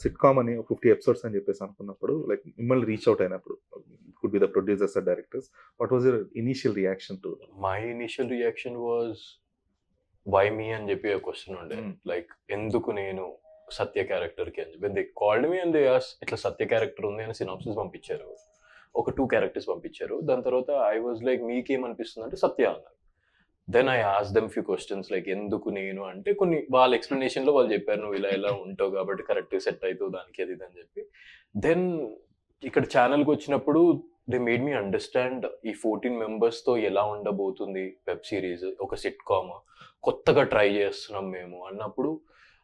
Sitcom అని 50 episodes అని చెప్పేసి అనుకున్నప్పుడు లైక్ మిమ్మల్ని రీచ్ ఔట్ అయినప్పుడు could be the producers or directors what was your initial reaction to my initial reaction was why me అని చెప్పి ఒక క్వశ్చన్ ఉండే లైక్ ఎందుకు నేను సత్య క్యారెక్టర్కి అని చెప్పి they called me and they ask ఇట్లా సత్య క్యారెక్టర్ ఉంది అని సినాప్సిస్ పంపించారు. ఒక 2 క్యారెక్టర్స్ పంపించారు. దాని తర్వాత ఐ వాజ్ లైక్ మీకేమనిపిస్తుంది అంటే సత్య అన్నారు. Then I ask them few questions like ఎందుకు నేను అంటే కొన్ని వాళ్ళ ఎక్స్ప్లెనేషన్లో వాళ్ళు చెప్పారు నువ్వు ఇలా ఇలా ఉంటావు కాబట్టి కరెక్ట్గా సెట్ అవుతావు దానికి అది ఇది అని చెప్పి. దెన్ ఇక్కడ ఛానల్కి వచ్చినప్పుడు దే మేడ్ మీ అండర్స్టాండ్ ఈ 14 మెంబర్స్తో ఎలా ఉండబోతుంది వెబ్ సిరీస్, ఒక సిట్కామ్ కొత్తగా ట్రై చేస్తున్నాం మేము అన్నప్పుడు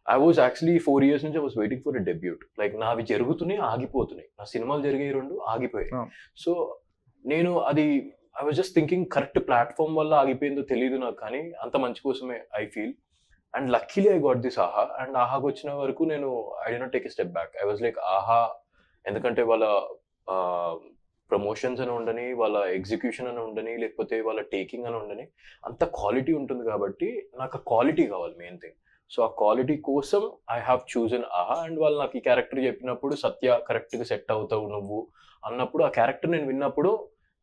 ఐ వాజ్ యాక్చువల్లీ 4 years నుంచి I was waiting for a debut. Like నావి జరుగుతున్నాయి ఆగిపోతున్నాయి, నా సినిమాలు జరిగే 2 ఆగిపోయాయి. సో నేను అది I was just thinking correct platform వల్ల ఆగిపోయిందో తెలియదు నాకు, కానీ అంత మంచి కోసమే I feel. And luckily I got this ఆహా. అండ్ ఆహాకి వచ్చిన వరకు నేను I did not take a step back. I was like ఆహా, ఎందుకంటే వాళ్ళ ప్రమోషన్స్ అని ఉండని, వాళ్ళ ఎగ్జిక్యూషన్ అని ఉండని, లేకపోతే వాళ్ళ టేకింగ్ అని ఉండని, అంత క్వాలిటీ ఉంటుంది కాబట్టి నాకు ఆ క్వాలిటీ కావాలి మెయిన్ థింగ్. సో ఆ క్వాలిటీ కోసం ఐ హ్యావ్ చూజన్ ఆహా. అండ్ వాళ్ళు నాకు ఈ క్యారెక్టర్ చెప్పినప్పుడు సత్య కరెక్ట్గా సెట్ అవుతావు నువ్వు అన్నప్పుడు, ఆ క్యారెక్టర్ నేను విన్నప్పుడు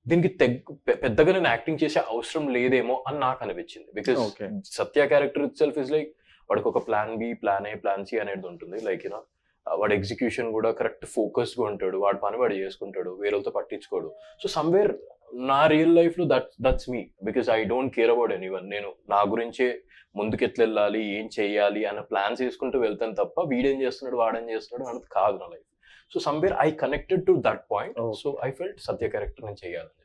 దీనికి పెద్దగా నేను యాక్టింగ్ చేసే అవసరం లేదేమో అని నాకు అనిపించింది. Because Satya character it self is like వాడికి ఒక plan B, plan A, plan C అనేది ఉంటుంది. లైక్ యూనో వాడి ఎగ్జిక్యూషన్ కూడా కరెక్ట్ ఫోకస్గా ఉంటాడు, వాడి పని వాడు చేసుకుంటాడు, వేరేతో పట్టించుకోడు. సో సమ్వేర్ నా రియల్ లైఫ్లో that's me, because I don't care about anyone. నేను నా గురించే ముందుకు ఎట్లా వెళ్ళాలి, ఏం చెయ్యాలి అన్న ప్లాన్స్ వేసుకుంటూ వెళ్తాను తప్ప వీడేం చేస్తున్నాడు వాడేం చేస్తున్నాడు అన్నది కాదు నా life. So somewhere I connected to that point. So I felt Satya character నేను చేయాలని.